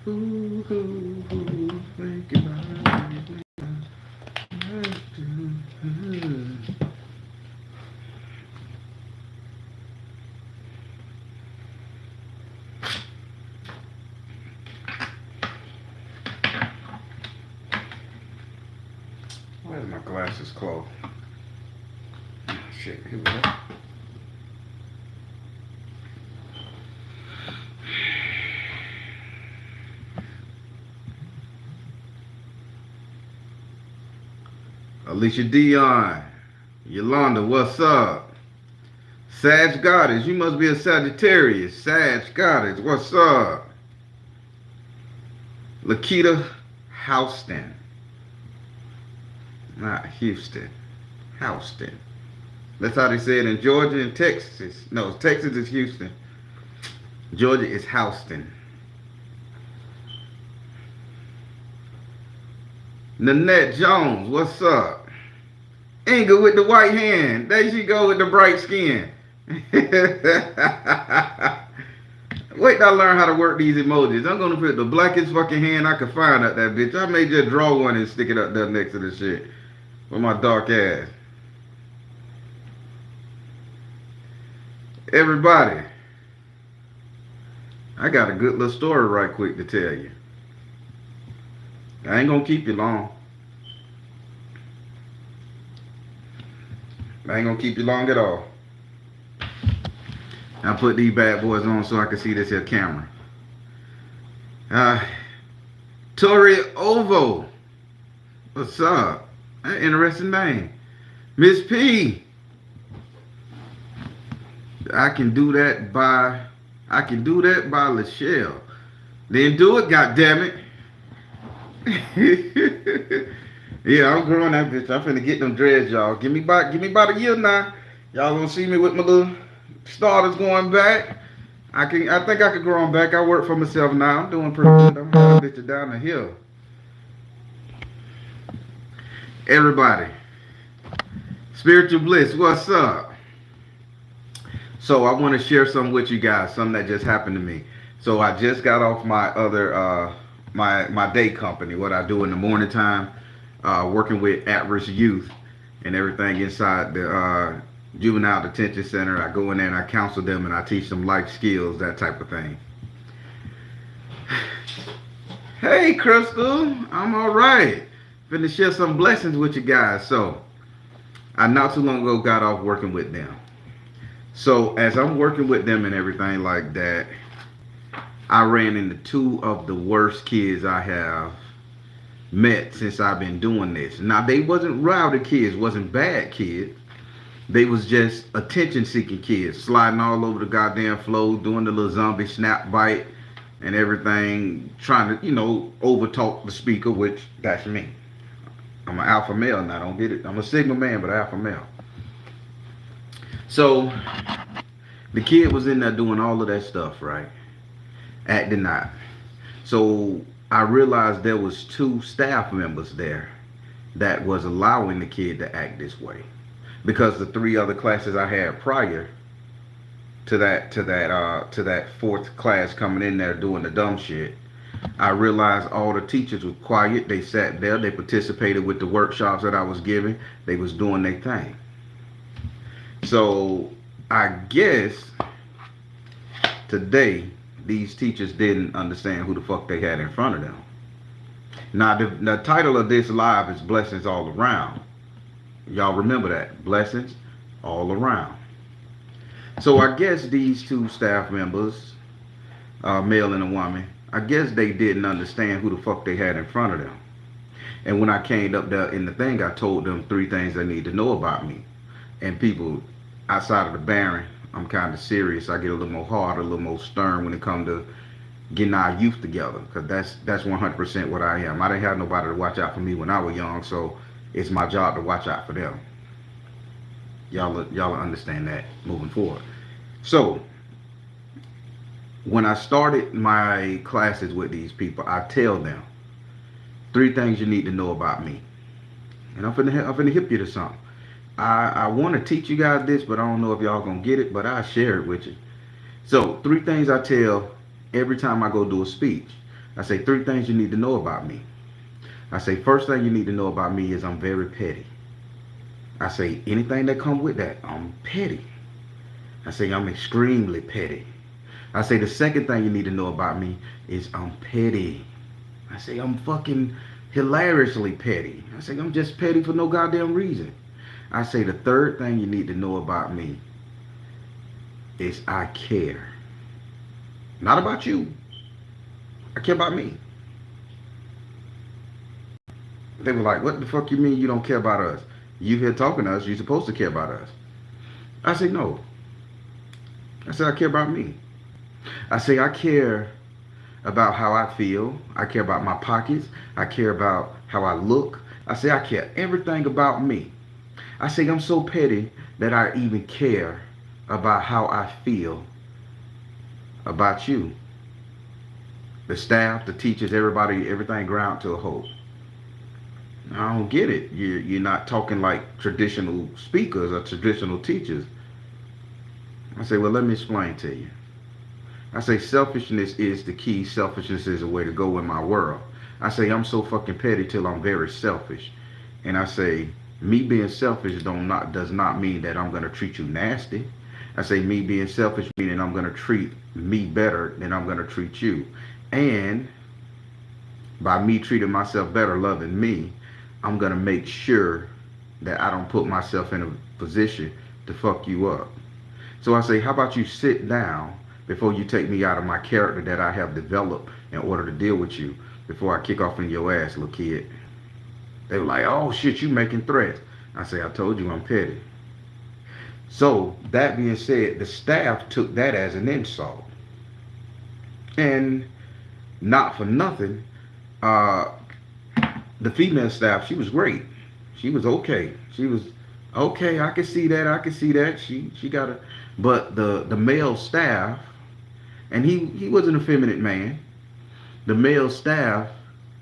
Ooh, ooh, ooh, think about it. Where's my glasses closed? Shit, here we go. Alicia Dion, Yolanda, what's up? Sag Goddess, you must be a Sagittarius. Sag Goddess, what's up? Lakita Houston, not Houston, Houston. That's how they say it in Georgia and Texas. No, Texas is Houston. Georgia is Houston. Nanette Jones, what's up? Inga with the white hand. There she go with the bright skin. Wait till I learn how to work these emojis. I'm gonna put the blackest fucking hand I can find up that bitch. I may just draw one and stick it up there next to the shit. With my dark ass. Everybody, I got a good little story right quick to tell you. I ain't gonna keep you long. I ain't gonna keep you long at all. I put these bad boys on so I can see this here camera. Tori Ovo, what's up? An interesting name. Miss P. I can do that by Lachelle. Then do it, goddammit. Yeah, I'm growing that bitch. I'm finna get them dreads, y'all. Give me about a year now. Y'all gonna see me with my little starters going back. I think I could grow them back. I work for myself now. I'm doing pretty good. I'm having bitches down the hill. Everybody, Spiritual Bliss, what's up? So I want to share something with you guys, something that just happened to me. So I just got off my other my day company, what I do in the morning time, working with at-risk youth and everything inside the juvenile detention center. I go in there and I counsel them and I teach them life skills, that type of thing. Hey, Crystal, I'm all right. Finna share some blessings with you guys. So I not too long ago got off working with them. So as I'm working with them and everything like that, I ran into two of the worst kids I have met since I've been doing this. Now they wasn't rowdy kids, wasn't bad kids. They was just attention-seeking kids, sliding all over the goddamn floor, doing the little zombie snap bite and everything, trying to, overtalk the speaker, which that's me. I'm an alpha male now, don't get it. I'm a sigma man, but alpha male. So the kid was in there doing all of that stuff, right? Acting out. So I realized there was two staff members there that was allowing the kid to act this way, because the three other classes I had prior to that fourth class coming in there doing the dumb shit, I realized all the teachers were quiet. They sat there. They participated with the workshops that I was giving. They was doing their thing. So I guess today these teachers didn't understand who the fuck they had in front of them. Now the title of this live is Blessings All Around. Y'all remember that. Blessings all around. So I guess these two staff members, male and a woman, I guess they didn't understand who the fuck they had in front of them. And when I came up there in the thing, I told them 3 things they need to know about me. And people outside of the Baron, I'm kind of serious. I get a little more hard, a little more stern when it comes to getting our youth together, because that's 100% what I am. I didn't have nobody to watch out for me when I was young, so it's my job to watch out for them. Y'all understand that moving forward. So when I started my classes with these people, I tell them 3 things you need to know about me, and I'm finna hip you to something. I want to teach you guys this, but I don't know if y'all gonna get it, but I'll share it with you. So 3 things I tell every time I go do a speech. I say 3 things you need to know about me. I say first thing you need to know about me is I'm very petty. I say anything that comes with that, I'm petty. I say I'm extremely petty. I say the second thing you need to know about me is I'm petty. I say I'm fucking hilariously petty. I say I'm just petty for no goddamn reason. I say the third thing you need to know about me is I care. Not about you. I care about me. They were like, what the fuck you mean you don't care about us? You here talking to us, you're supposed to care about us. I say no. I say I care about me. I say I care about how I feel. I care about my pockets. I care about how I look. I say I care everything about me. I say I'm so petty that I even care about how I feel about you. The staff, the teachers, everybody, everything ground to a halt. I don't get it. You're not talking like traditional speakers or traditional teachers. I say, well, let me explain to you. I say selfishness is the key. Selfishness is the way to go in my world. I say I'm so fucking petty till I'm very selfish. And I say me being selfish does not mean that I'm going to treat you nasty. I say me being selfish meaning I'm going to treat me better than I'm going to treat you. And by me treating myself better, loving me, I'm going to make sure that I don't put myself in a position to fuck you up. So I say, how about you sit down before you take me out of my character that I have developed in order to deal with you before I kick off in your ass, little kid. They were like, oh shit, you making threats. I say, I told you I'm petty. So that being said, the staff took that as an insult. And not for nothing, the female staff, she was great. She was okay. She was okay. I can see that. I can see that. She got a, but the male staff, and he was an effeminate man. The male staff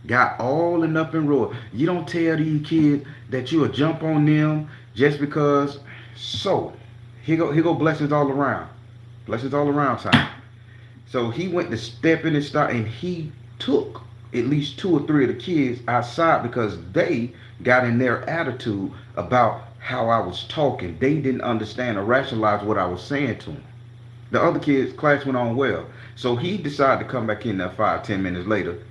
got all in up and roar. You don't tell these kids that you'll jump on them just because. So here go blessings all around. Blessings all around time. So he went to step in and start, and he took at least 2 or 3 of the kids outside because they got in their attitude about how I was talking. They didn't understand or rationalize what I was saying to them. The other kids, class went on well. So he decided to come back in there 5-10 minutes later.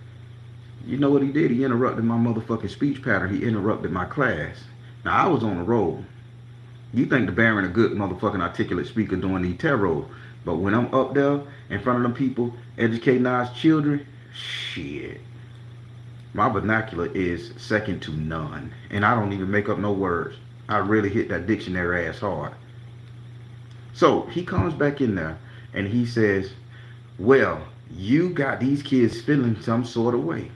You know what he did? He interrupted my motherfucking speech pattern. He interrupted my class. Now I was on the roll. You think the Baron a good motherfucking articulate speaker doing these tarot. But when I'm up there in front of them people educating our children, shit. My vernacular is second to none. And I don't even make up no words. I really hit that dictionary ass hard. So he comes back in there and he says, well, you got these kids feeling some sort of way.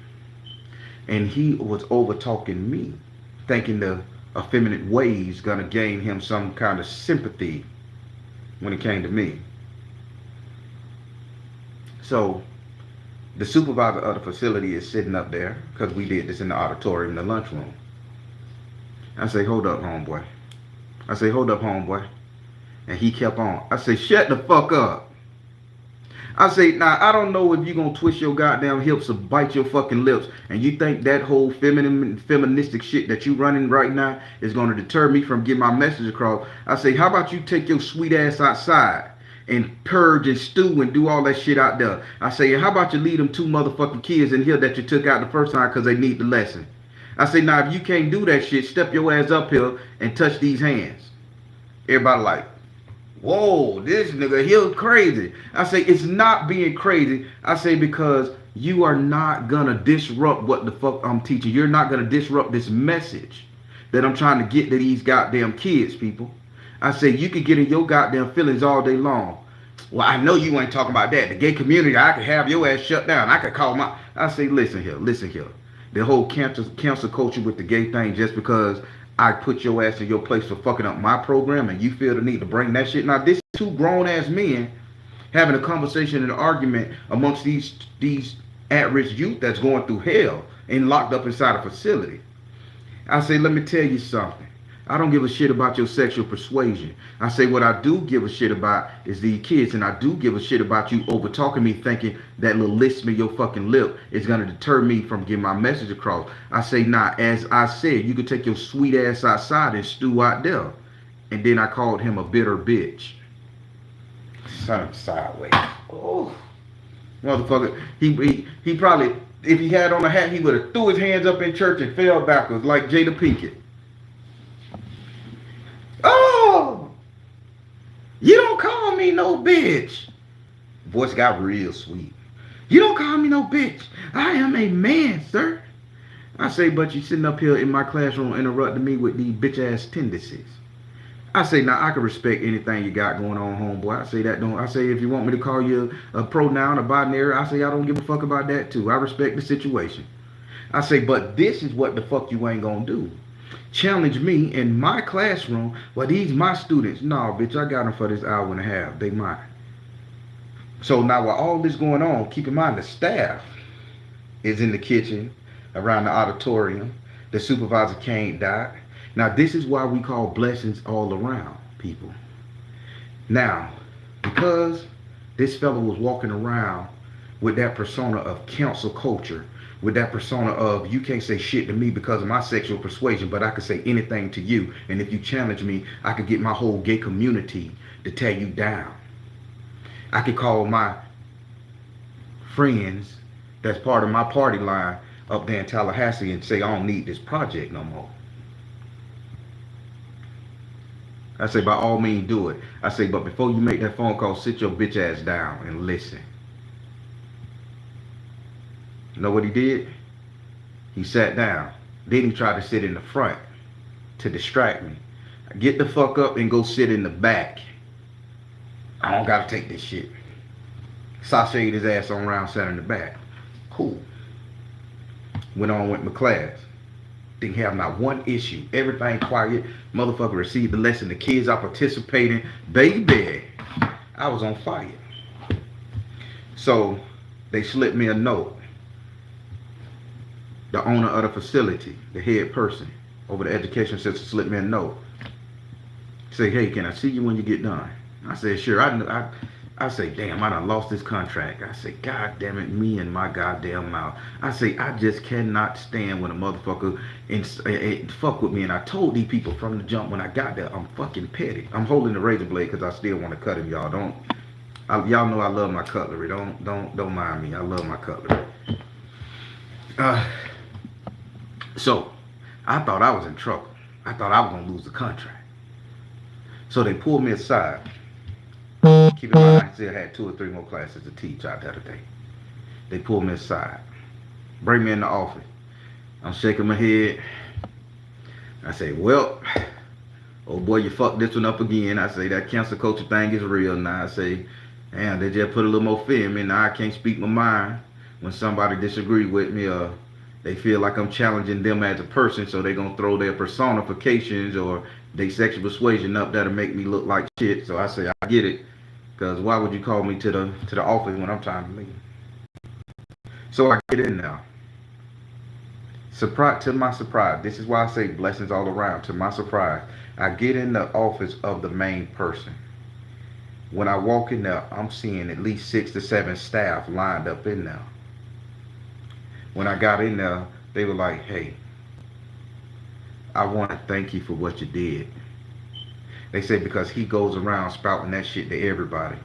And he was over talking me, thinking the effeminate ways gonna gain him some kind of sympathy when it came to me. So the supervisor of the facility is sitting up there because we did this in the auditorium, the lunchroom. I say, hold up, homeboy. I say, hold up, homeboy. And he kept on. I say, shut the fuck up. I say, now, I don't know if you're going to twist your goddamn hips or bite your fucking lips and you think that whole feministic shit that you running right now is going to deter me from getting my message across. I say, how about you take your sweet ass outside and purge and stew and do all that shit out there? I say, how about you leave them 2 motherfucking kids in here that you took out the first time because they need the lesson? I say, now, if you can't do that shit, step your ass up here and touch these hands. Everybody like, whoa, this nigga, he's crazy. I say, it's not being crazy. I say, because you are not going to disrupt what the fuck I'm teaching. You're not going to disrupt this message that I'm trying to get to these goddamn kids, people. I say, you can get in your goddamn feelings all day long. Well, I know you ain't talking about that. The gay community, I could have your ass shut down. I could call my... I say, listen here. The whole cancel culture with the gay thing, just because I put your ass in your place for fucking up my program and you feel the need to bring that shit. Now, this is 2 grown-ass men having a conversation and an argument amongst these at-risk youth that's going through hell and locked up inside a facility. I say, let me tell you something. I don't give a shit about your sexual persuasion. I say what I do give a shit about is these kids, and I do give a shit about you over talking me, thinking that little lisp in your fucking lip is gonna deter me from getting my message across. I say, nah, as I said, you could take your sweet ass outside and stew out there. And then I called him a bitter bitch. Son of sideways. Oh, motherfucker. He probably, if he had on a hat, he would have threw his hands up in church and fell backwards like Jada Pinkett. Oh, you don't call me no bitch. Voice got real sweet. You don't call me no bitch. I am a man, sir. I say, but you sitting up here in my classroom interrupting me with these bitch ass tendencies. I say, now I can respect anything you got going on, homeboy. I say that don't. I say if you want me to call you a pronoun, a binary, I say I don't give a fuck about that too. I respect the situation. I say, but this is what the fuck you ain't gonna do. Challenge me in my classroom. Well, these my students. No, bitch, I got them for this hour and a half. They mine. So now with all this going on, keep in mind the staff is in the kitchen, around the auditorium. The supervisor can't die. Now, this is why we call blessings all around, people. Now, because this fellow was walking around with that persona of council culture, with that persona of you can't say shit to me because of my sexual persuasion, but I could say anything to you. And if you challenge me, I could get my whole gay community to tear you down. I could call my friends that's part of my party line up there in Tallahassee and say, I don't need this project no more. I say, by all means, do it. I say, but before you make that phone call, sit your bitch ass down and listen. You know what he did? He sat down. Then he tried to sit in the front to distract me. Get the fuck up and go sit in the back. I don't gotta take this shit. Sashayed his ass on around, sat in the back. Cool. Went on with my class. Didn't have not one issue. Everything quiet. Motherfucker received the lesson. The kids are participating. Baby, I was on fire. So they slipped me a note. The owner of the facility, the head person over the education system, slipped me a note. Say, hey, can I see you when you get done? I said, sure. I say, damn, I done lost this contract. I say, God damn it, me and my goddamn mouth. I say, I just cannot stand when a motherfucker fuck with me. And I told these people from the jump when I got there, I'm fucking petty. I'm holding the razor blade because I still want to cut him, y'all. Y'all know I love my cutlery. Don't mind me. I love my cutlery. So I thought I was in trouble. I thought I was gonna lose the contract. So they pulled me aside. Keep in mind, I still had 2 or 3 more classes to teach out there today. They pulled me aside, bring me in the office. I'm shaking my head. I say, well, oh boy, you fucked this one up again. I say, that cancel culture thing is real now. I say, damn, they just put a little more fear in me. Now I can't speak my mind when somebody disagree with me or they feel like I'm challenging them as a person, so they're gonna throw their personifications or their sexual persuasion up there to make me look like shit. So I say, I get it. Because why would you call me to the office when I'm trying to leave? So I get in there. To my surprise, this is why I say blessings all around. To my surprise, I get in the office of the main person. When I walk in there, I'm seeing at least 6 to 7 staff lined up in there. When I got in there, they were like, hey, I want to thank you for what you did. They said because he goes around spouting that shit to everybody.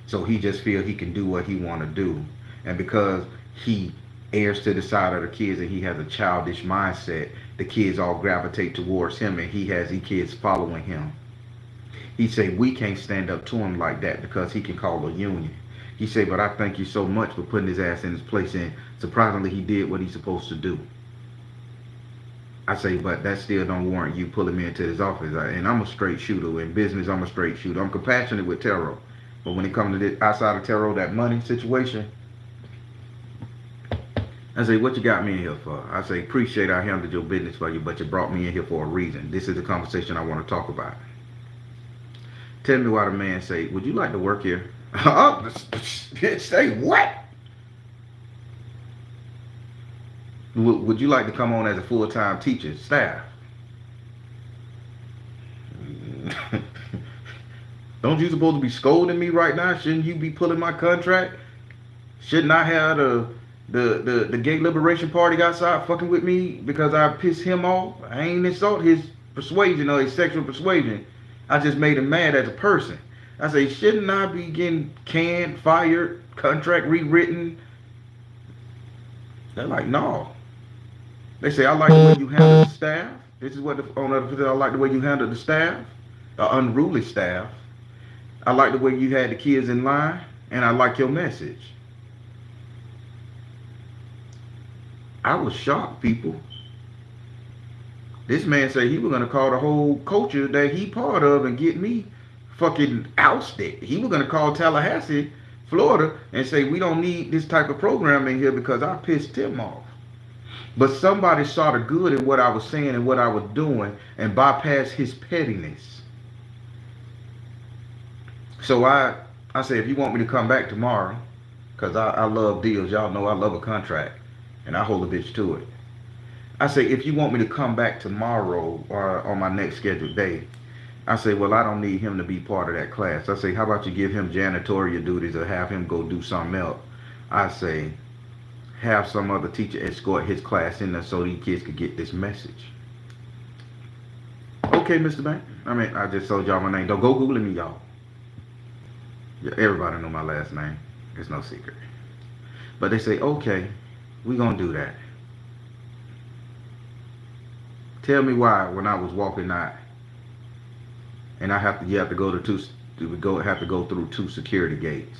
So he just feel he can do what he want to do. And because he errs to the side of the kids and he has a childish mindset, the kids all gravitate towards him and he has these kids following him. He said we can't stand up to him like that because he can call a union. He said, but I thank you so much for putting his ass in his place, and surprisingly he did what he's supposed to do. I say, but that still don't warrant you pulling me into his office. And I'm a straight shooter. In business, I'm a straight shooter. I'm compassionate with tarot. But when it comes to this outside of tarot, that money situation, I say, what you got me in here for? I say, appreciate I handled your business for you, but you brought me in here for a reason. This is the conversation I want to talk about. Tell me why the man say, would you like to work here? Say what? Would you like to come on as a full-time teacher, staff? Don't you supposed to be scolding me right now? Shouldn't you be pulling my contract? Shouldn't I have the gay liberation party outside fucking with me because I pissed him off? I ain't insult his persuasion or his sexual persuasion. I just made him mad as a person. I say, shouldn't I be getting canned, fired, contract rewritten? They're like, no. They say, I like the way you handle the staff. This is what the owner said, I like the way you handle the staff, the unruly staff. I like the way you had the kids in line, and I like your message. I was shocked, people. This man said he was going to call the whole culture that he part of and get me fucking ousted. He was going to call Tallahassee, Florida, and say, we don't need this type of program in here because I pissed him off. But somebody saw the good in what I was saying and what I was doing and bypassed his pettiness. So I said, if you want me to come back tomorrow, because I love deals. Y'all know I love a contract, and I hold a bitch to it. I say, if you want me to come back tomorrow or on my next scheduled day, I say, well, I don't need him to be part of that class. I say, how about you give him janitorial duties or have him go do something else? I say, have some other teacher escort his class in there so these kids could get this message. Okay, Mr. Bank. I mean, I just told y'all my name. Don't go Googling me, y'all. Yeah, everybody know my last name. It's no secret. But they say, okay, we gonna do that. Tell me why when I was walking out, and you have to go through two security gates.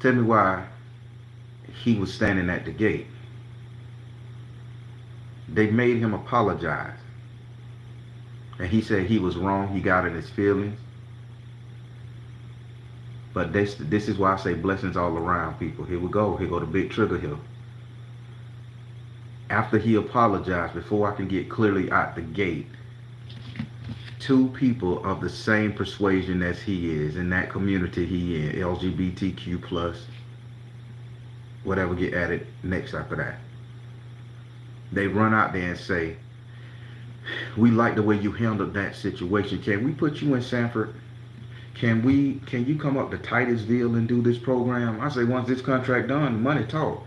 Tell me why he was standing at the gate. They made him apologize, and he said he was wrong. He got in his feelings. But this is why I say blessings all around, people. Here we go. Here go the big trigger here. After he apologized, before I can get clearly out the gate, two people of the same persuasion as he is, in that community he in, LGBTQ plus, whatever get added next after that. They run out there and say, we like the way you handled that situation. Can we put you in Sanford? Can you come up to Titusville and do this program? I say, once this contract done, money talk.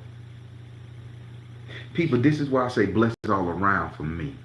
People, this is why I say blessings all around for me.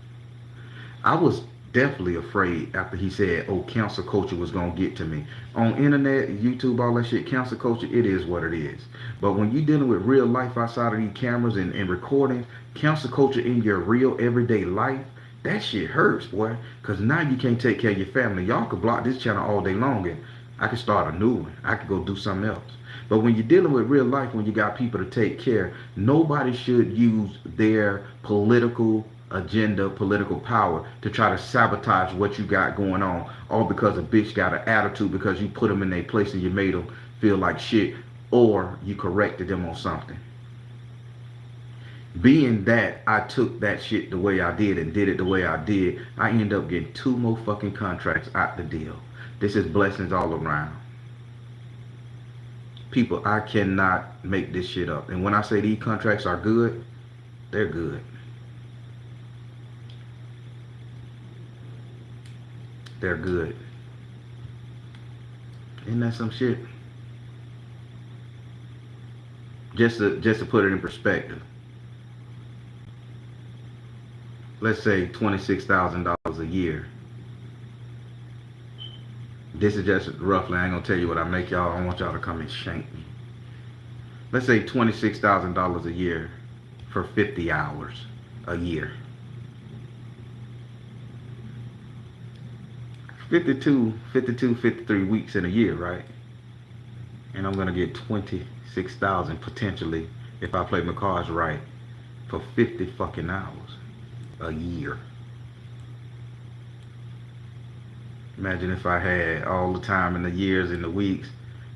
I was definitely afraid after he said, oh, cancel culture was going to get to me. On internet, YouTube, all that shit, cancel culture, it is what it is. But when you're dealing with real life outside of these cameras and recordings, cancel culture in your real everyday life, that shit hurts, boy. Because now you can't take care of your family. Y'all could block this channel all day long and I could start a new one. I could go do something else. But when you're dealing with real life, when you got people to take care, nobody should use their political agenda, political power to try to sabotage what you got going on, all because a bitch got an attitude because you put them in their place and you made them feel like shit, or you corrected them on something. Being that I took that shit the way I did and did it the way I did, I ended up getting 2 more fucking contracts out the deal. This is blessings all around. People, I cannot make this shit up. And when I say these contracts are good, they're good. They're good. Isn't that some shit? Just to put it in perspective. Let's say $26,000 a year. This is just roughly, I ain't gonna tell you what I make, y'all. I don't want y'all to come and shank me. Let's say $26,000 a year for 50 hours a year. 53 weeks in a year, right? And I'm gonna get 26,000 potentially if I play my cards right for 50 fucking hours a year. Imagine if I had all the time in the years and the weeks.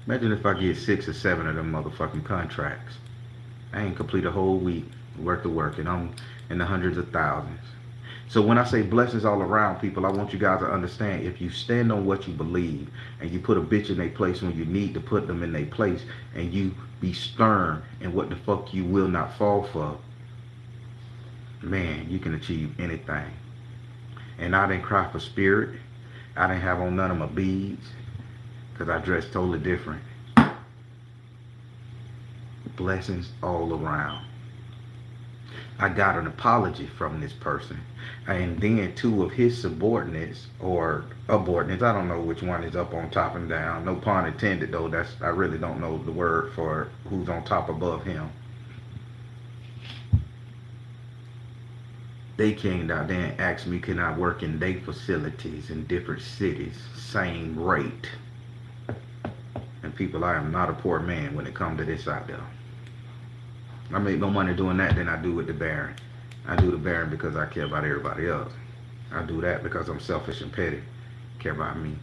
Imagine if I get 6 or 7 of them motherfucking contracts. I ain't complete a whole week worth of work and I'm in the hundreds of thousands. So when I say blessings all around, people, I want you guys to understand, if you stand on what you believe and you put a bitch in their place when you need to put them in their place, and you be stern in what the fuck you will not fall for, man, you can achieve anything. And I didn't cry for spirit. I didn't have on none of my beads because I dressed totally different. Blessings all around. I got an apology from this person. And then two of his subordinates or subordinates, I don't know which one is up on top and down. No pun intended though. I really don't know the word for who's on top above him. They came down there and asked me, can I work in their facilities in different cities, same rate. And people, I am not a poor man when it comes to this out there. I make no money doing that than I do with the Baron. I do the Baron because I care about everybody else. I do that because I'm selfish and petty. Care about me.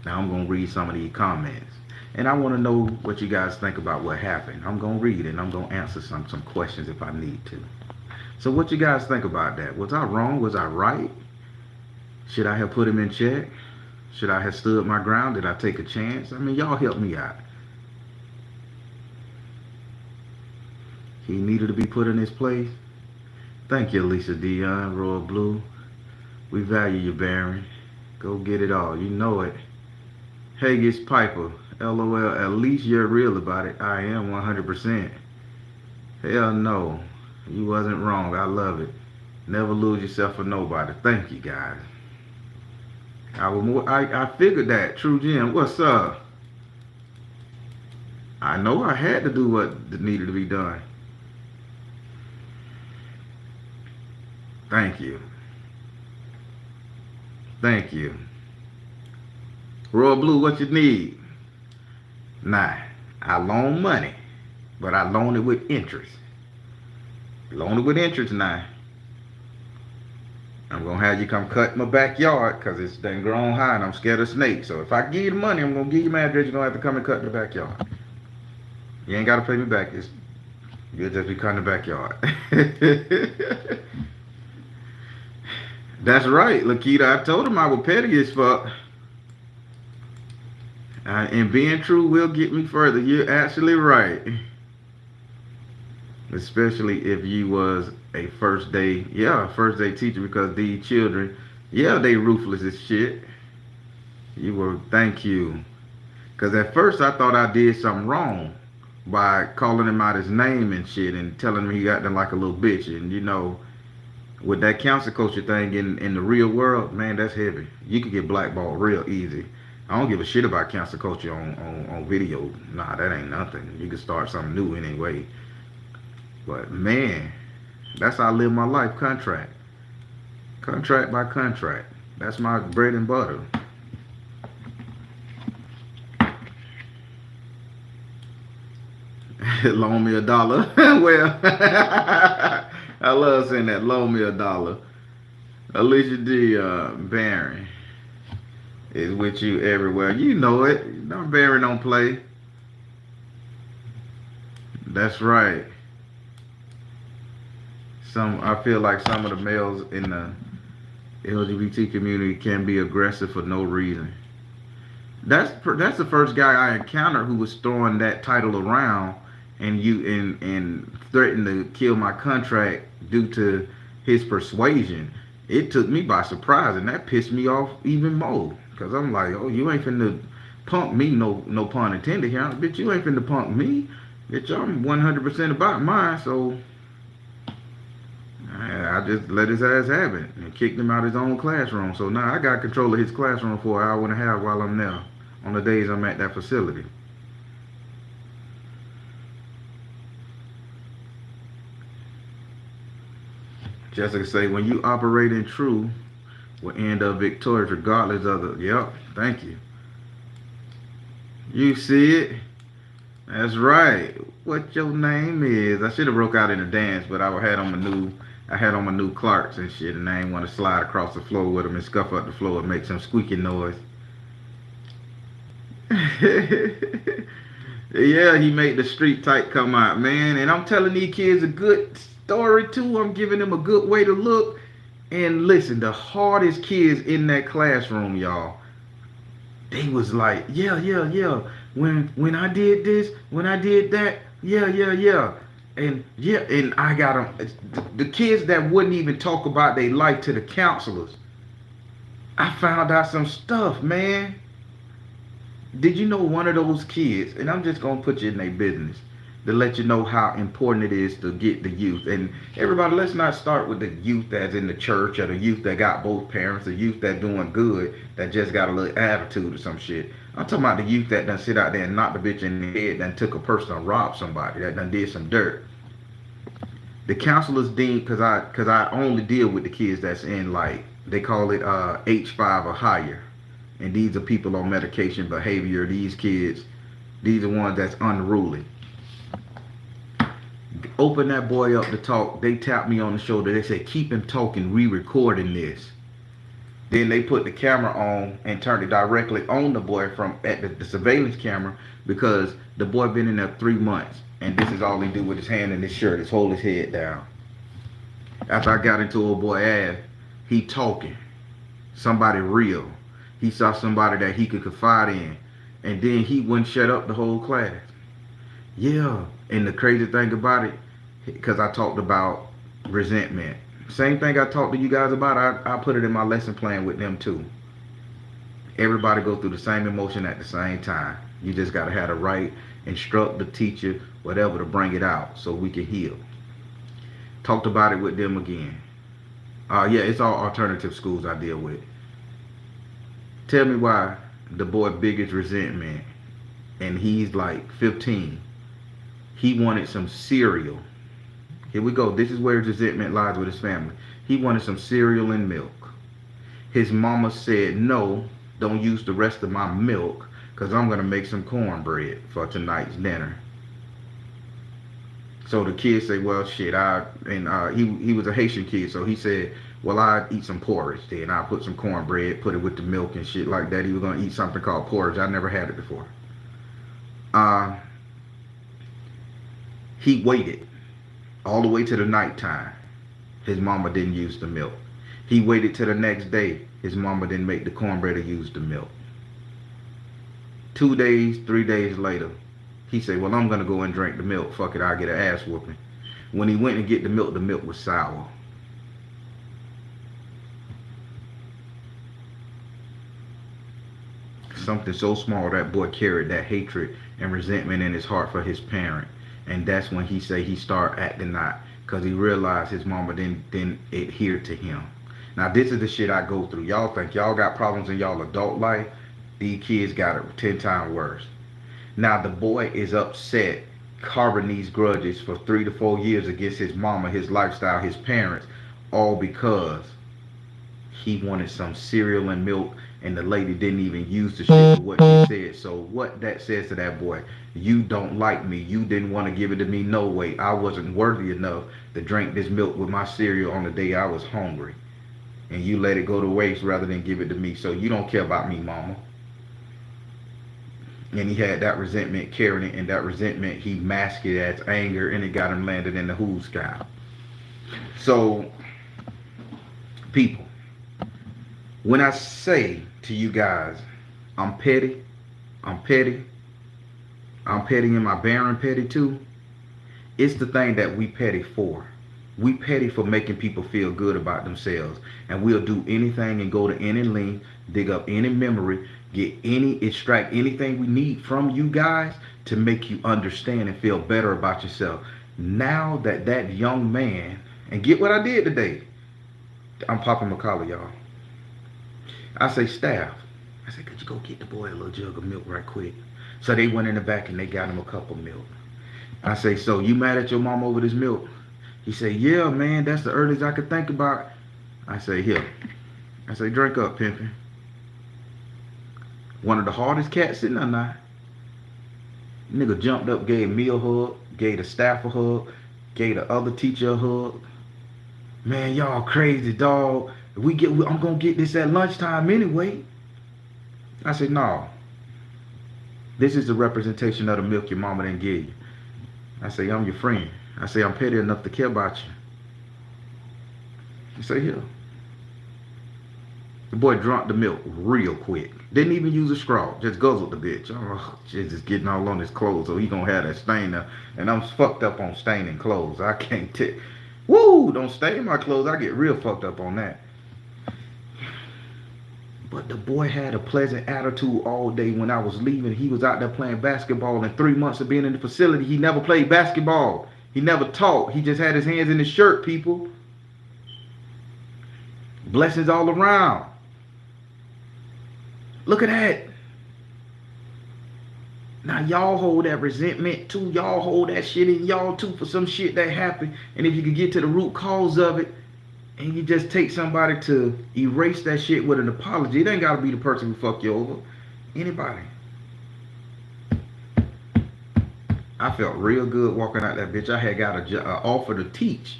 Now I'm going to read some of these comments. And I want to know what you guys think about what happened. I'm going to read it and I'm going to answer some questions if I need to. So what you guys think about that? Was I wrong? Was I right? Should I have put him in check? Should I have stood my ground? Did I take a chance? I mean, y'all help me out. He needed to be put in his place. Thank you, Lisa Dion, Royal Blue. We value you, Baron. Go get it all. You know it. Haggis Piper, LOL, at least you're real about it. I am 100%. Hell no. You wasn't wrong. I love it. Never lose yourself for nobody. Thank you, guys. I figured that. True Jim, what's up? I know I had to do what needed to be done. Thank you. Thank you. Royal Blue, what you need? Nah, I loan money, but I loan it with interest. Loan it with interest now. I'm going to have you come cut my backyard because it's done grown high and I'm scared of snakes. So if I give you the money, I'm going to give you my address. You're going to have to come and cut the backyard. You ain't got to pay me back. You'll just be cutting the backyard. That's right, Lakita. I told him I was petty as fuck. And being true will get me further. You're actually right. Especially if you was a first day teacher, because these children, they ruthless as shit. Thank you. Because at first I thought I did something wrong by calling him out his name and shit and telling him he got them like a little bitch. And you know, with that council culture thing in the real world, man, that's heavy. You could get blackballed real easy. I don't give a shit about cancel culture on video. Nah, that ain't nothing. You can start something new anyway. But man, that's how I live my life. Contract by contract. That's my bread and butter. Loan me $1. Well, I love saying that. Loan me $1. Alicia D. Baron is with you everywhere. You know it. Baron don't play. That's right. I feel like some of the males in the LGBT community can be aggressive for no reason. That's the first guy I encountered who was throwing that title around and threatened to kill my contract due to his persuasion. It took me by surprise, and that pissed me off even more. Cause I'm like, oh, you ain't finna punk me, no pun intended here. Bitch, you ain't finna punk me. Bitch, I'm 100% about mine, so I just let his ass have it and kicked him out of his own classroom. So now I got control of his classroom for an hour and a half while I'm there on the days I'm at that facility. Jessica say, when you operate in true, will end up victorious regardless of the, yep, thank you. You see it? That's right. What your name is? I should have broke out in a dance, but I had on my new Clarks and shit, and I ain't want to slide across the floor with them and scuff up the floor and make some squeaky noise. Yeah, he made the street type come out, man. And I'm telling these kids a good story too. I'm giving them a good way to look. And listen, the hardest kids in that classroom, y'all, they was like, yeah. When I did this, when I did that, yeah. And yeah, and I got them. The kids that wouldn't even talk about their life to the counselors. I found out some stuff, man. Did you know one of those kids, and I'm just going to put you in their business to let you know how important it is to get the youth. And everybody, let's not start with the youth that's in the church or the youth that got both parents, the youth that doing good, that just got a little attitude or some shit. I'm talking about the youth that done sit out there and knocked the bitch in the head, done took a person and robbed somebody, that done did some dirt. The counselors deem, cause I only deal with the kids that's in, like, they call it H5 or higher, and these are people on medication behavior. These kids, these are ones that's unruly. Open that boy up to talk. They tap me on the shoulder. They say, keep him talking. We recording this. Then they put the camera on and turned it directly on the boy from at the surveillance camera, because the boy been in there 3 months, and this is all he do with his hand in his shirt is hold his head down. After I got into old boy ass, he talking. Somebody real. He saw somebody that he could confide in, and then he wouldn't shut up the whole class. Yeah, and the crazy thing about it, because I talked about resentment. Same thing I talked to you guys about, I put it in my lesson plan with them too. Everybody go through the same emotion at the same time. You just got to have the right instructor, teacher, whatever to bring it out so we can heal. Talked about it with them again. Yeah, it's all alternative schools I deal with. Tell me why the boy biggest resentment, and he's like 15. He wanted some cereal. Here we go. This is where his resentment lies with his family. He wanted some cereal and milk. His mama said, no, don't use the rest of my milk, because I'm going to make some cornbread for tonight's dinner. So the kid said, well, shit, he was a Haitian kid, so he said, well, I'd eat some porridge then. I'll put some cornbread, put it with the milk and shit like that. He was going to eat something called porridge. I never had it before. He waited all the way to the nighttime. His mama didn't use the milk. He waited till the next day. His mama didn't make the cornbread or use the milk. 2 days, 3 days later, he said, well, I'm going to go and drink the milk. Fuck it, I'll get an ass whooping. When he went and get the milk was sour. Something so small, that boy carried that hatred and resentment in his heart for his parent. And that's when he say he start acting out, because he realized his mama didn't adhere to him. Now this is the shit I go through. Y'all think y'all got problems in y'all adult life. These kids got it 10 times worse. Now the boy is upset, harboring these grudges for 3 to 4 years against his mama, his lifestyle, his parents, all because he wanted some cereal and milk, and the lady didn't even use the shit for what she said. So what that says to that boy, you don't like me. You didn't want to give it to me no way. I wasn't worthy enough to drink this milk with my cereal on the day I was hungry. And you let it go to waste rather than give it to me. So you don't care about me, mama. And he had that resentment carrying it, and that resentment he masked it as anger, and it got him landed in the who's sky. So, people, when I say to you guys, I'm petty and my Baron petty too, it's the thing that we petty for. We petty for making people feel good about themselves, and we'll do anything and go to any length, dig up any memory, extract anything we need from you guys to make you understand and feel better about yourself. Now that young man, and get what I did today, I'm popping my collar, y'all. I say, staff, I said, could you go get the boy a little jug of milk right quick? So they went in the back and they got him a cup of milk. I say, so you mad at your mom over this milk? He said, yeah, man, that's the earliest I could think about. I say, here. I say, drink up, pimpin'. One of the hardest cats sitting there now. Nigga jumped up, gave me a hug, gave the staff a hug, gave the other teacher a hug. Man, y'all crazy, dog. I'm gonna get this at lunchtime anyway. I said, no. This is the representation of the milk your mama didn't give you. I say, I'm your friend. I say, I'm petty enough to care about you. I say, here. The boy drunk the milk real quick. Didn't even use a straw. Just guzzled the bitch. Oh, shit, just getting all on his clothes. So he gonna have that stain there. And I'm fucked up on staining clothes. I can't take. Woo! Don't stain my clothes. I get real fucked up on that. But the boy had a pleasant attitude all day. When I was leaving, he was out there playing basketball. In 3 months of being in the facility, he never played basketball. He never taught. He just had his hands in his shirt, people. Blessings all around. Look at that. Now y'all hold that resentment too. Y'all hold that shit in y'all too for some shit that happened. And if you could get to the root cause of it, and you just take somebody to erase that shit with an apology, it ain't gotta be the person who fucked you over. Anybody. I felt real good walking out that bitch. I had got an offer to teach.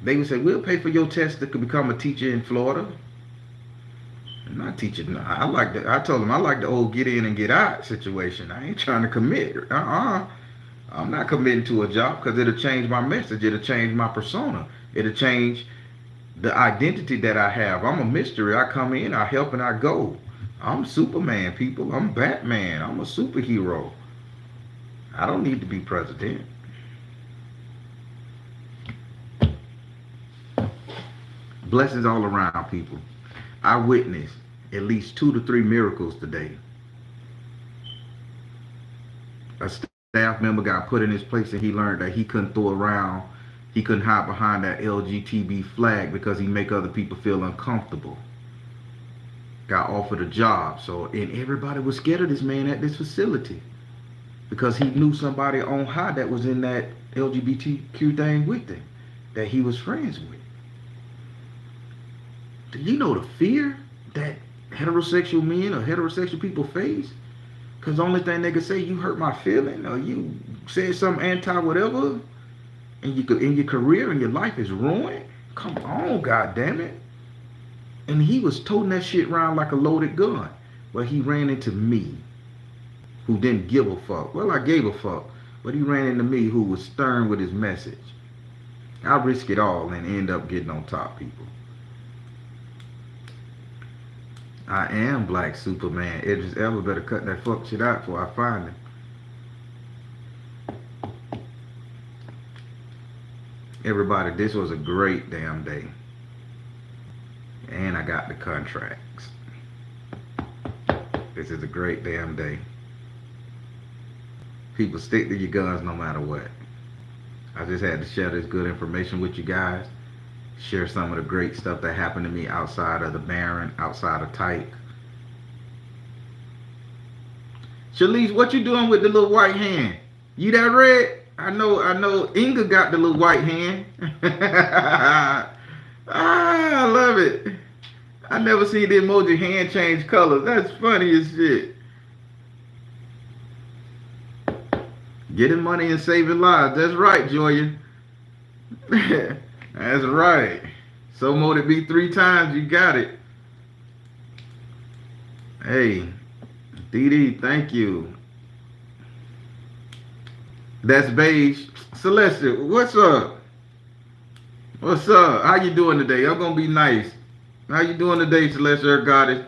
They would say, we'll pay for your test to become a teacher in Florida. I'm not teaching. I told them I like the old get in and get out situation. I ain't trying to commit. I'm not committing to a job because it'll change my message. It'll change my persona. It'll change the identity that I have. I'm a mystery. I come in, I help, and I go. I'm Superman, people. I'm Batman. I'm a superhero. I don't need to be president. Blessings all around, people. I witnessed at least 2 to 3 miracles today. A staff member got put in his place and he learned that he couldn't throw around, he couldn't hide behind that LGBT flag because he make other people feel uncomfortable. Got offered a job. And everybody was scared of this man at this facility because he knew somebody on high that was in that LGBTQ thing with him, that he was friends with. Do you know the fear that heterosexual men or heterosexual people face? Because the only thing they can say, you hurt my feeling, or you said something anti-whatever, and your career and your life is ruined? Come on, goddammit. And he was toting that shit around like a loaded gun. Well, he ran into me, who didn't give a fuck. Well, I gave a fuck, but he ran into me, who was stern with his message. I risk it all and end up getting on top, people. I am Black Superman. Idris Elba better cut that fuck shit out before I find him. Everybody, this was a great damn day. And I got the contracts. This is a great damn day. People, stick to your guns no matter what. I just had to share this good information with you guys. Share some of the great stuff that happened to me outside of the Baron, outside of Tyke. Shalice, what you doing with the little white hand? You that red? I know Inga got the little white hand. I love it. I never seen the emoji hand change colors. That's funny as shit. Getting money and saving lives. That's right, Joya. That's right. So mote it be 3 times, you got it. Hey, Dee, thank you. That's beige. Celeste, what's up? What's up? How you doing today? I'm gonna be nice. How you doing today, Celeste Goddess?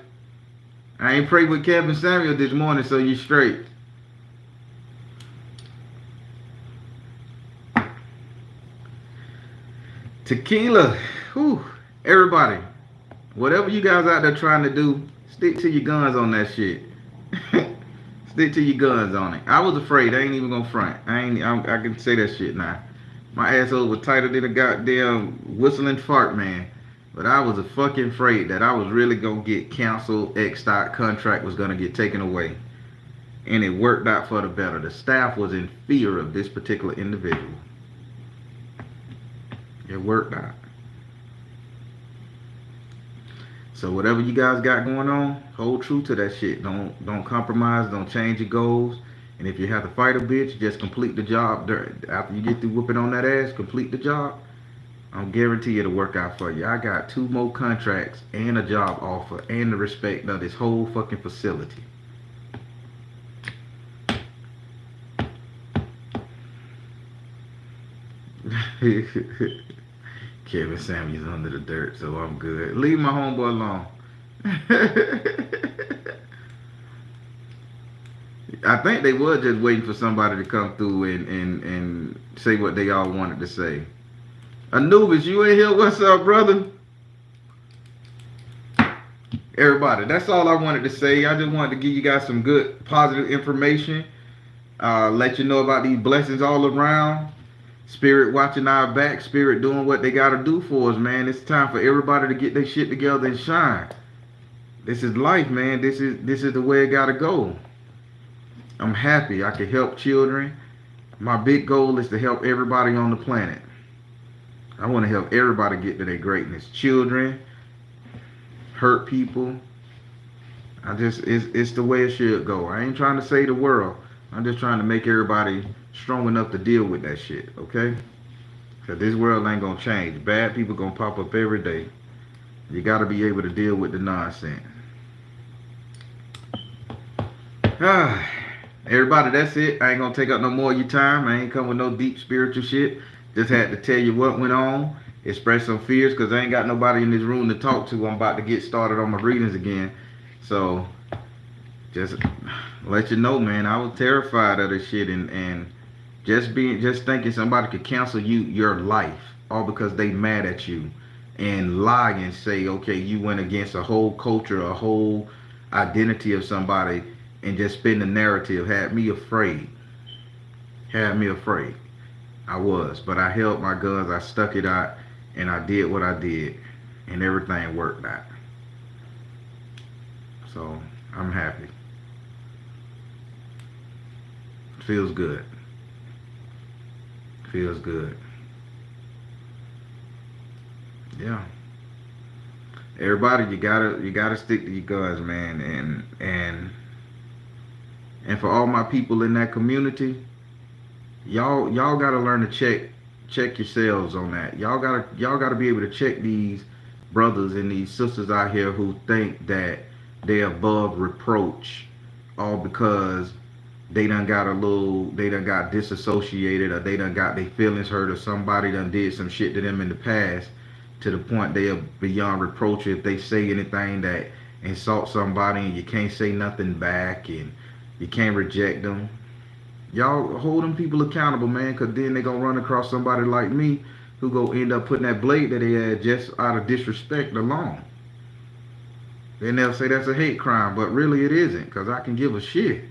I ain't prayed with Kevin Samuel this morning, so you straight. Tequila. Whew. Everybody, whatever you guys out there trying to do, stick to your guns on that shit. Stick to your guns on it. I was afraid. I ain't even gonna front. I can say that shit now. My asshole was tighter than a goddamn whistling fart, man. But I was fucking afraid that I was really gonna get canceled. X-Stock contract was gonna get taken away. And it worked out for the better. The staff was in fear of this particular individual. It worked out. So whatever you guys got going on, hold true to that shit. Don't compromise. Don't change your goals. And if you have to fight a bitch, just complete the job. After you get through whooping on that ass, complete the job. I'm guarantee it'll work out for you. I got 2 more contracts and a job offer and the respect of this whole fucking facility. Kevin Samuels under the dirt, so I'm good. Leave my homeboy alone. I think they were just waiting for somebody to come through and say what they all wanted to say. Anubis, you in here? What's up, brother? Everybody, that's all I wanted to say. I just wanted to give you guys some good, positive information. Let you know about these blessings all around. Spirit watching our back. Spirit doing what they got to do for us, man. It's time for everybody to get their shit together and shine. This is life, man. This is the way it got to go. I'm happy I can help children. My big goal is to help everybody on the planet. I want to help everybody get to their greatness. Children, hurt people. It's the way it should go. I ain't trying to save the world. I'm just trying to make everybody strong enough to deal with that shit, okay? Because this world ain't going to change. Bad people going to pop up every day. You got to be able to deal with the nonsense. Everybody, that's it. I ain't going to take up no more of your time. I ain't come with no deep spiritual shit. Just had to tell you what went on. Express some fears because I ain't got nobody in this room to talk to. I'm about to get started on my readings again. So, just let you know, man, I was terrified of this shit and just thinking somebody could cancel your life all because they mad at you and lie and say, okay, you went against a whole culture, a whole identity of somebody and just spin the narrative had me afraid. I was, but I held my guns, I stuck it out, and I did what I did, and everything worked out. So, I'm happy. Feels good. Feels good. Yeah. Everybody, you gotta stick to your guns, man, and for all my people in that community, y'all gotta learn to check yourselves on that. Y'all gotta be able to check these brothers and these sisters out here who think that they're above reproach, all because they done got disassociated or they done got their feelings hurt or somebody done did some shit to them in the past to the point they are beyond reproach if they say anything that insult somebody and you can't say nothing back and you can't reject them. Y'all hold them people accountable, man, because then they gonna run across somebody like me who go end up putting that blade that they had just out of disrespect alone. Then they'll say that's a hate crime, but really it isn't, because I can give a shit.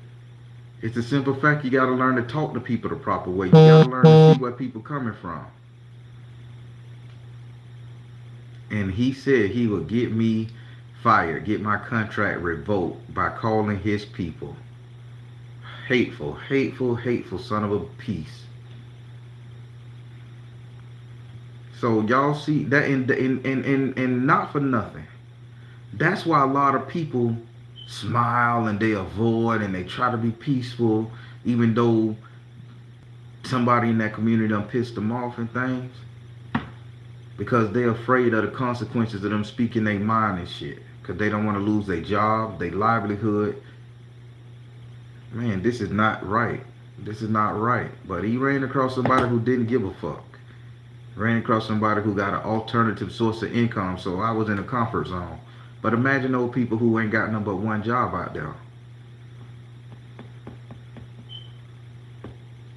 It's a simple fact you gotta learn to talk to people the proper way. You gotta learn to see where people coming from. And he said he would get me fired, get my contract revoked by calling his people hateful, hateful, hateful son of a piece. So y'all see that, and not for nothing. That's why a lot of people smile and they avoid and they try to be peaceful, even though somebody in that community done pissed them off and things, because they're afraid of the consequences of them speaking their mind and shit, because they don't want to lose their job, their livelihood. Man, this is not right. This is not right. But he ran across somebody who didn't give a fuck. Ran across somebody who got an alternative source of income, so I was in a comfort zone. But imagine those people who ain't got nothing but one job out there.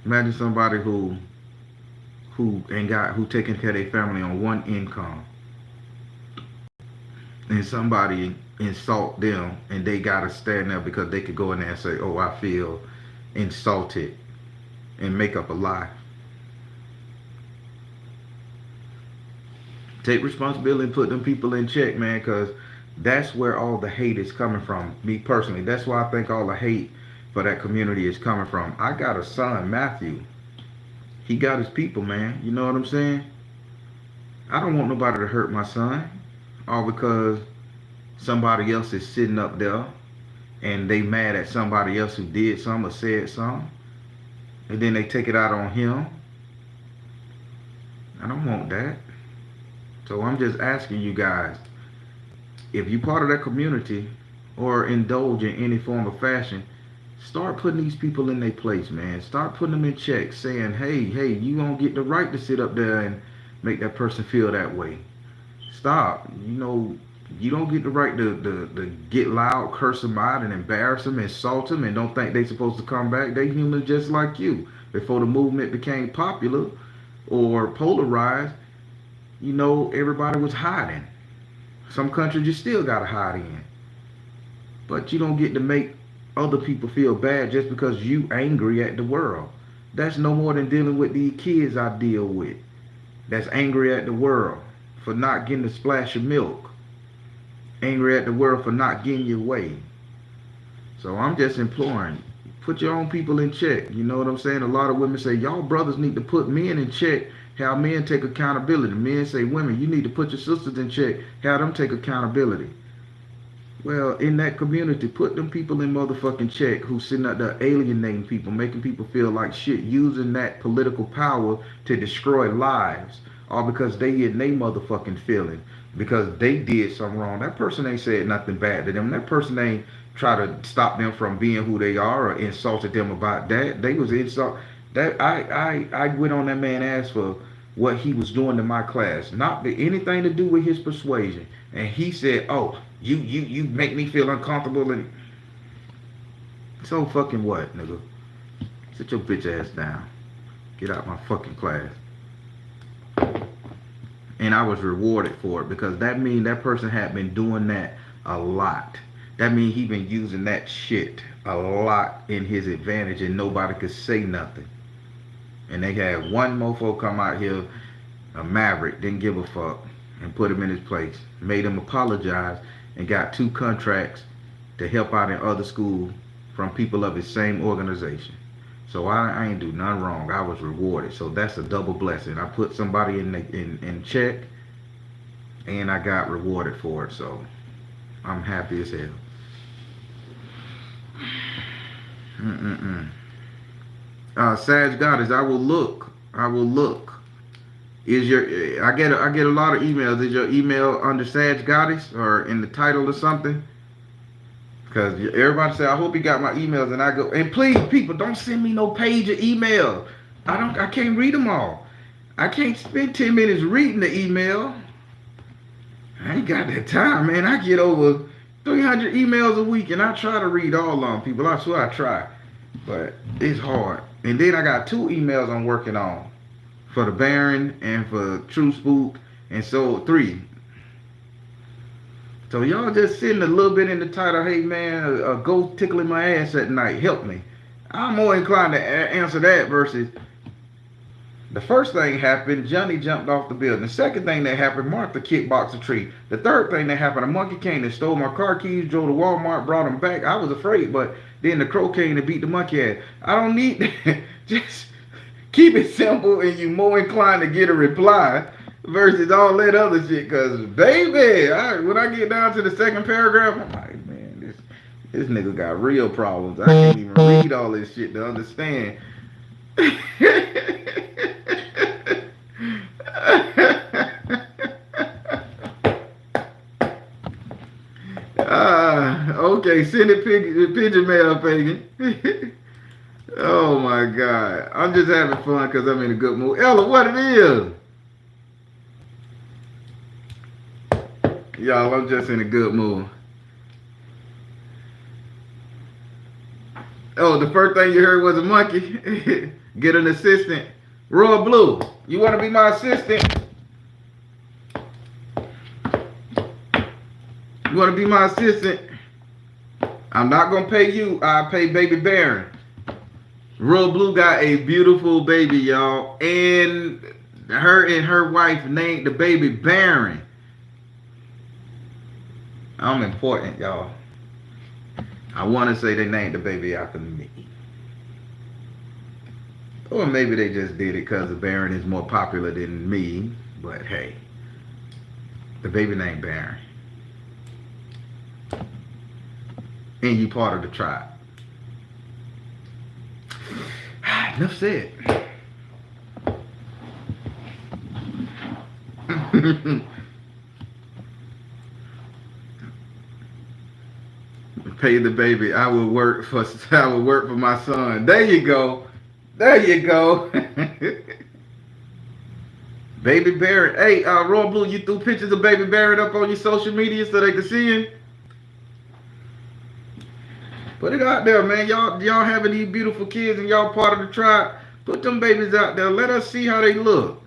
Imagine somebody who taking care of their family on one income, and somebody insult them and they gotta stand there because they could go in there and say, oh, I feel insulted, and make up a lie. Take responsibility and put them people in check, man, because that's where all the hate is coming from. Me personally, that's why I think all the hate for that community is coming from. I got a son, Matthew. He got his people, man. You know what I'm saying? I don't want nobody to hurt my son, all because somebody else is sitting up there and they mad at somebody else who did something or said something, and then they take it out on him. I don't want that. So I'm just asking you guys, if you're part of that community or indulge in any form of fashion, start putting these people in their place, man. Start putting them in check, saying, hey, you don't get the right to sit up there and make that person feel that way. Stop. You know, You don't get the right to get loud, curse them out, and embarrass them, insult them, and don't think they supposed to come back. They human just like you. Before the movement became popular or polarized, everybody was hiding. Some countries you still gotta hide in. But you don't get to make other people feel bad just because you angry at the world. That's no more than dealing with these kids I deal with. That's angry at the world for not getting a splash of milk. Angry at the world for not getting your way. So I'm just imploring, put your own people in check. You know what I'm saying? A lot of women say, y'all brothers need to put men in check. How men take accountability. Men say, women, you need to put your sisters in check. How them take accountability. Well, in that community, put them people in motherfucking check who sitting out there alienating people, making people feel like shit, using that political power to destroy lives, all because they in they motherfucking feeling, because they did something wrong. That person ain't said nothing bad to them. That person ain't try to stop them from being who they are or insulted them about that. They was insult. That I went on that man ass for what he was doing to my class, not anything to do with his persuasion. And he said, "Oh, you make me feel uncomfortable." And so fucking what, nigga? Sit your bitch ass down. Get out my fucking class. And I was rewarded for it because that mean that person had been doing that a lot. That mean he been using that shit a lot in his advantage and nobody could say nothing. And they had one mofo come out here, a maverick, didn't give a fuck, and put him in his place. Made him apologize and got 2 contracts to help out in other schools from people of his same organization. So I ain't do nothing wrong. I was rewarded. So that's a double blessing. I put somebody in check and I got rewarded for it. So I'm happy as hell. Sag Goddess, I will look. Is your I get a lot of emails. Is your email under Sag Goddess or in the title or something? Because everybody say, I hope you got my emails, and I go, and please, people, don't send me no page of email. I can't read them all. I can't spend 10 minutes reading the email. I ain't got that time, man. I get over 300 emails a week, and I try to read all of them, people. I swear I try. But it's hard. And then I got 2 emails I'm working on for the Baron and for True Spook, and so 3. So y'all just sitting a little bit in the title, hey man, go tickling my ass at night, help me. I'm more inclined to answer that versus the first thing happened, Johnny jumped off the building. The second thing that happened, Martha kickboxed a tree. The third thing that happened, a monkey came and stole my car keys, drove to Walmart, brought them back. I was afraid, but then the crow came and beat the monkey ass. I don't need that. Just keep it simple and you more inclined to get a reply versus all that other shit. Cause baby, when I get down to the second paragraph, I'm like, man, this nigga got real problems. I can't even read all this shit to understand. Okay, send it pigeon mail, Pagan. Oh my God, I'm just having fun because I'm in a good mood. Ella, what it is? Y'all, I'm just in a good mood. Oh, the first thing you heard was a monkey. Get an assistant. Royal Blue, you want to be my assistant? You want to be my assistant? I'm not going to pay you. I pay baby Baron. Royal Blue got a beautiful baby, y'all. And her wife named the baby Baron. I'm important, y'all. I want to say they named the baby after me. Or maybe they just did it because the Baron is more popular than me. But hey, the baby named Baron. And you part of the tribe. Enough said. Pay the baby. I will work for my son. There you go. There you go. Baby Barrett. Hey, Royal Blue, you threw pictures of Baby Barrett up on your social media so they can see him? Put it out there, man. Y'all having these beautiful kids and y'all part of the tribe. Put them babies out there. Let us see how they look.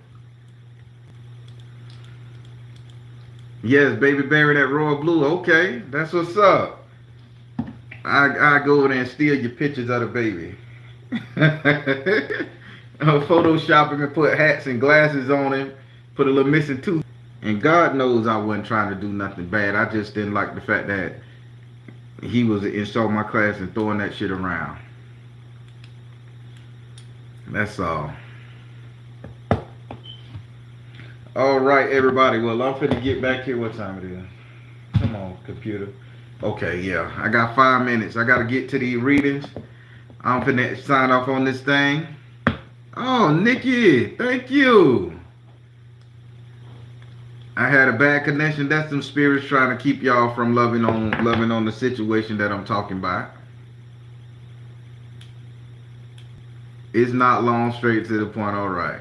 Yes, Baby Barrett at Royal Blue. Okay, that's what's up. I go over there and steal your pictures of the baby. Photoshop him and put hats and glasses on him. Put a little missing tooth. And God knows I wasn't trying to do nothing bad. I just didn't like the fact that he was in my class and throwing that shit around. That's all. All right, everybody. Well, I'm finna get back here. What time it is? Come on, computer. Okay, yeah. I got 5 minutes. I gotta get to these readings. I'm finna sign off on this thing. Oh, Nikki, thank you. I had a bad connection. That's some spirits trying to keep y'all from loving on the situation that I'm talking about. It's not long, straight to the point. All right.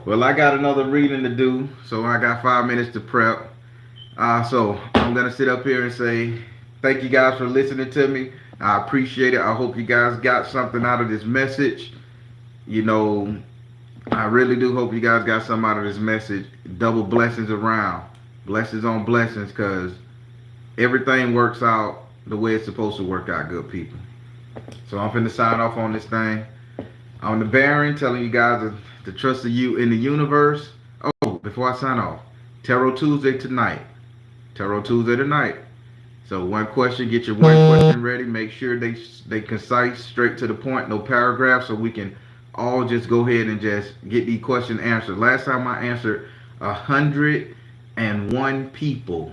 Well, I got another reading to do, so I got 5 minutes to prep. So I'm gonna sit up here and say thank you guys for listening to me. I appreciate it. I hope you guys got something out of this message. You know, I really do hope you guys got something out of this message. Double blessings around. Blessings on blessings, because everything works out the way it's supposed to work out, good people. So I'm finna sign off on this thing. I'm the Baron, telling you guys to trust of you in the universe. Oh, before I sign off, Tarot Tuesday tonight. Tarot Tuesday tonight. So one question, get your one question ready. Make sure they concise, straight to the point, no paragraphs, so we can all just go ahead and just get these questions answered. Last time I answered 101 people.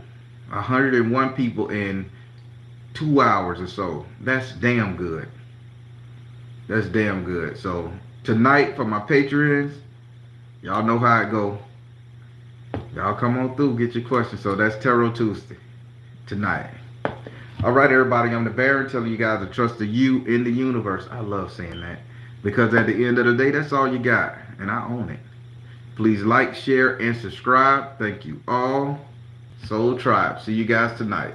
101 people in 2 hours or so. That's damn good. That's damn good. So tonight for my patrons, y'all know how it go. Y'all come on through, get your questions. So that's Tarot Tuesday tonight. All right, everybody. I'm the Baron, telling you guys to trust the you in the universe. I love saying that, because at the end of the day, that's all you got, and I own it. Please like, share, and subscribe. Thank you all. Soul Tribe. See you guys tonight.